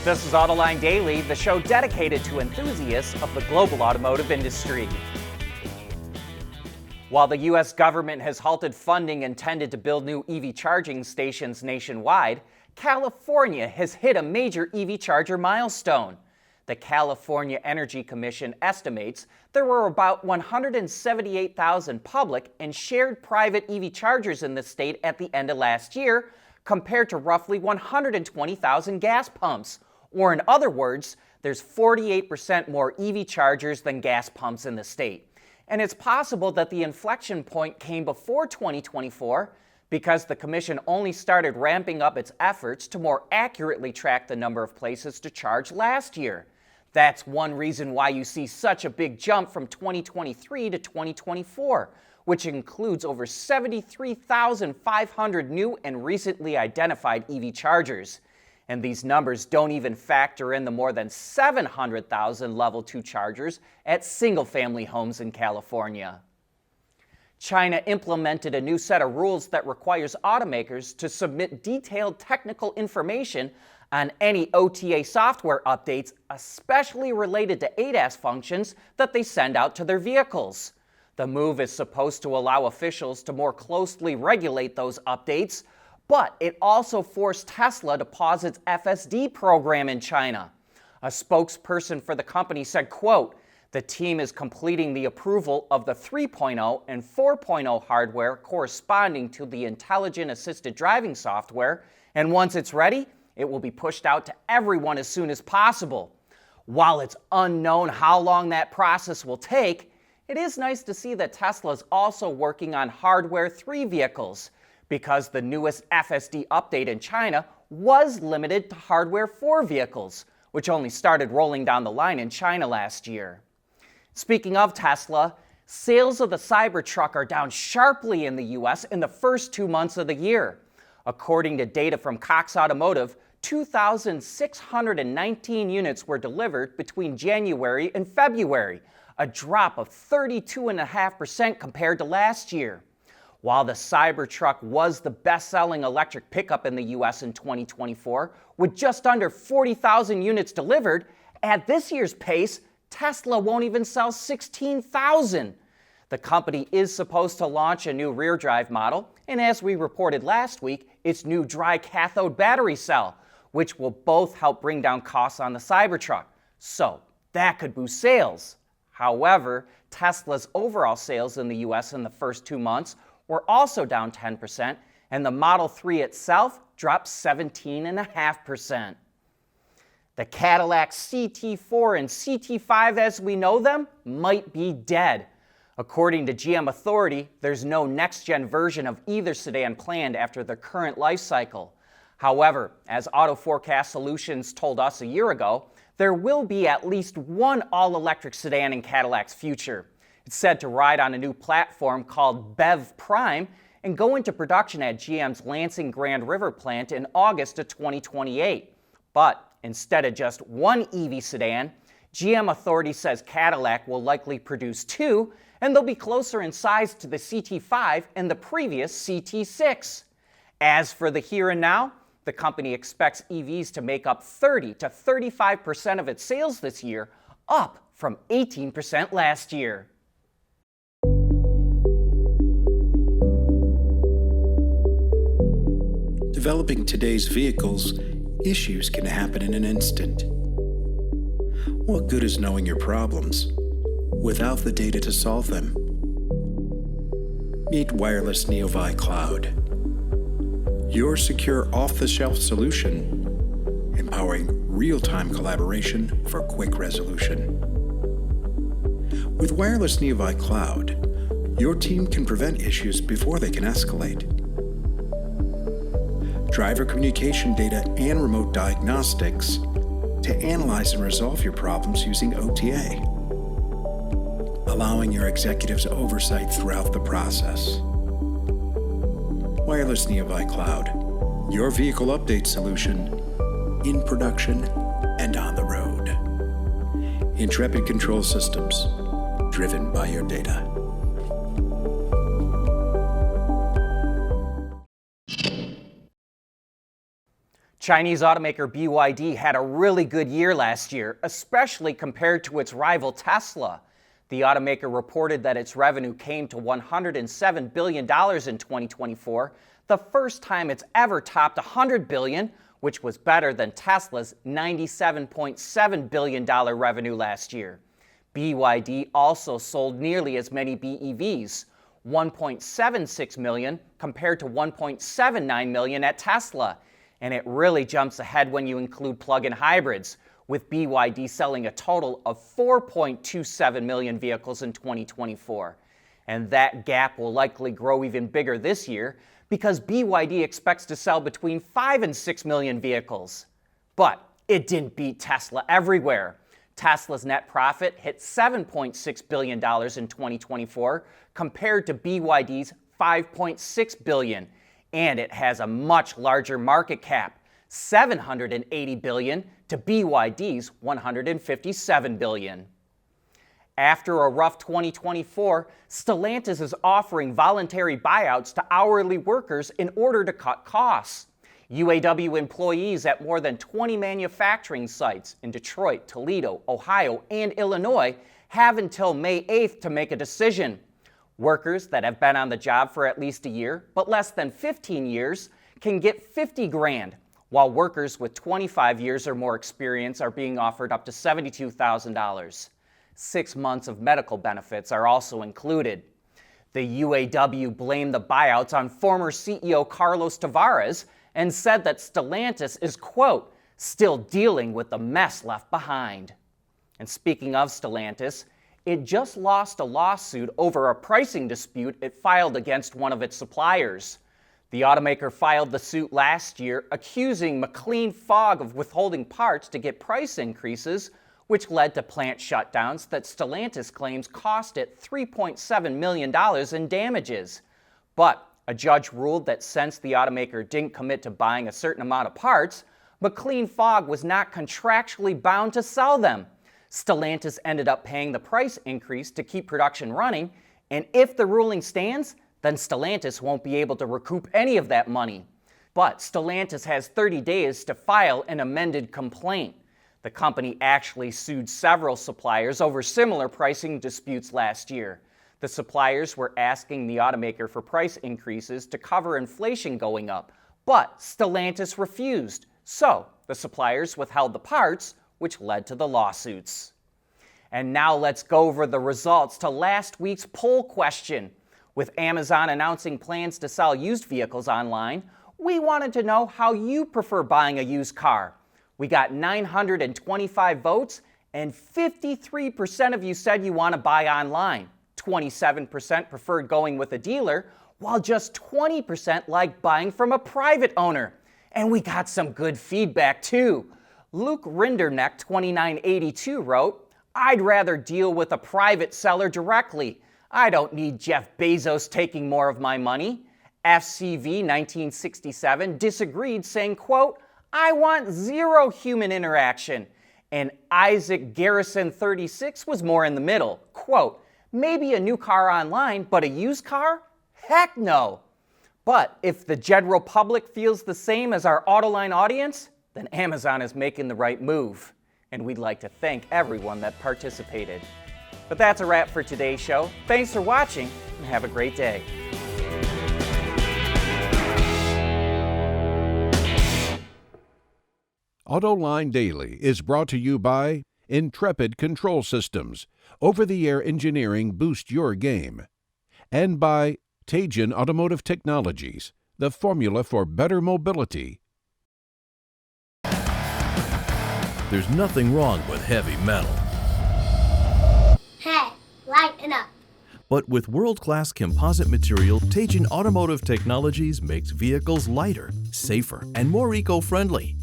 This is Autoline Daily, the show dedicated to enthusiasts of the global automotive industry. While the U.S. government has halted funding intended to build new EV charging stations nationwide, California has hit a major EV charger milestone. The California Energy Commission estimates there were about 178,000 public and shared private EV chargers in the state at the end of last year, compared to roughly 120,000 gas pumps. Or in other words, there's 48% more EV chargers than gas pumps in the state. And it's possible that the inflection point came before 2024 because the commission only started ramping up its efforts to more accurately track the number of places to charge last year. That's one reason why you see such a big jump from 2023 to 2024, which includes over 73,500 new and recently identified EV chargers. And these numbers don't even factor in the more than 700,000 Level 2 chargers at single-family homes in California. China implemented a new set of rules that requires automakers to submit detailed technical information on any OTA software updates, especially related to ADAS functions that they send out to their vehicles. The move is supposed to allow officials to more closely regulate those updates, but it also forced Tesla to pause its FSD program in China. A spokesperson for the company said, quote, "The team is completing the approval of the 3.0 and 4.0 hardware corresponding to the intelligent assisted driving software, and once it's ready, it will be pushed out to everyone as soon as possible." While it's unknown how long that process will take, it is nice to see that Tesla is also working on Hardware 3 vehicles, because the newest FSD update in China was limited to Hardware 4 vehicles, which only started rolling down the line in China last year. Speaking of Tesla, sales of the Cybertruck are down sharply in the U.S. in the first 2 months of the year. According to data from Cox Automotive, 2,619 units were delivered between January and February, a drop of 32.5% compared to last year. While the Cybertruck was the best-selling electric pickup in the U.S. in 2024, with just under 40,000 units delivered, at this year's pace, Tesla won't even sell 16,000. The company is supposed to launch a new rear-drive model, and as we reported last week, its new dry cathode battery cell, which will both help bring down costs on the Cybertruck. So that could boost sales. However, Tesla's overall sales in the U.S. in the first 2 months were also down 10%, and the Model 3 itself dropped 17.5%. The Cadillac CT4 and CT5 as we know them might be dead. According to GM Authority, there's no next-gen version of either sedan planned after their current life cycle. However, as Auto Forecast Solutions told us a year ago, there will be at least one all-electric sedan in Cadillac's future. It's said to ride on a new platform called BEV Prime and go into production at GM's Lansing Grand River plant in August of 2028. But instead of just one EV sedan, GM Authority says Cadillac will likely produce 2, and they'll be closer in size to the CT5 and the previous CT6. As for the here and now, the company expects EVs to make up 30 to 35% of its sales this year, up from 18% last year. Developing today's vehicles, issues can happen in an instant. What good is knowing your problems without the data to solve them? Meet Wireless Neovi Cloud, your secure off-the-shelf solution, empowering real-time collaboration for quick resolution. With Wireless Neovi Cloud, your team can prevent issues before they can escalate. Driver communication data and remote diagnostics to analyze and resolve your problems using OTA, allowing your executives oversight throughout the process. Wireless Neovi Cloud, your vehicle update solution in production and on the road. Intrepid Control Systems, driven by your data. Chinese automaker BYD had a really good year last year, especially compared to its rival Tesla. The automaker reported that its revenue came to $107 billion in 2024, the first time it's ever topped $100 billion, which was better than Tesla's $97.7 billion revenue last year. BYD also sold nearly as many BEVs, 1.76 million compared to 1.79 million at Tesla. And it really jumps ahead when you include plug-in hybrids, with BYD selling a total of 4.27 million vehicles in 2024. And that gap will likely grow even bigger this year because BYD expects to sell between 5 and 6 million vehicles. But it didn't beat Tesla everywhere. Tesla's net profit hit $7.6 billion in 2024 compared to BYD's $5.6 billion. And it has a much larger market cap, $780 billion to BYD's $157 billion. After a rough 2024, Stellantis is offering voluntary buyouts to hourly workers in order to cut costs. UAW employees at more than 20 manufacturing sites in Detroit, Toledo, Ohio, and Illinois have until May 8th to make a decision. Workers that have been on the job for at least a year, but less than 15 years, can get $50 grand, while workers with 25 years or more experience are being offered up to $72,000. 6 months of medical benefits are also included. The UAW blamed the buyouts on former CEO Carlos Tavares and said that Stellantis is, quote, still dealing with the mess left behind. And speaking of Stellantis, it just lost a lawsuit over a pricing dispute it filed against one of its suppliers. The automaker filed the suit last year, accusing MacLean-Fogg of withholding parts to get price increases, which led to plant shutdowns that Stellantis claims cost it $3.7 million in damages. But a judge ruled that since the automaker didn't commit to buying a certain amount of parts, MacLean-Fogg was not contractually bound to sell them. Stellantis ended up paying the price increase to keep production running, and if the ruling stands, then Stellantis won't be able to recoup any of that money. But Stellantis has 30 days to file an amended complaint. The company actually sued several suppliers over similar pricing disputes last year. The suppliers were asking the automaker for price increases to cover inflation going up, but Stellantis refused. So the suppliers withheld the parts, which led to the lawsuits. And now let's go over the results to last week's poll question. With Amazon announcing plans to sell used vehicles online, we wanted to know how you prefer buying a used car. We got 925 votes, and 53% of you said you want to buy online. 27% preferred going with a dealer, while just 20% like buying from a private owner. And we got some good feedback too. Luke Rinderneck 2982 wrote, "I'd rather deal with a private seller directly. I don't need Jeff Bezos taking more of my money." FCV 1967 disagreed, saying, quote, "I want zero human interaction." And Isaac Garrison 36 was more in the middle. Quote, "Maybe a new car online, but a used car? Heck no." But if the general public feels the same as our Autoline audience, then Amazon is making the right move. And we'd like to thank everyone that participated. But that's a wrap for today's show. Thanks for watching, and have a great day. Autoline Daily is brought to you by Intrepid Control Systems. Over-the-air engineering boost your game. And by Teijin Automotive Technologies, the formula for better mobility. There's nothing wrong with heavy metal. Hey, lighten up. But with world-class composite material, Teijin Automotive Technologies makes vehicles lighter, safer, and more eco-friendly.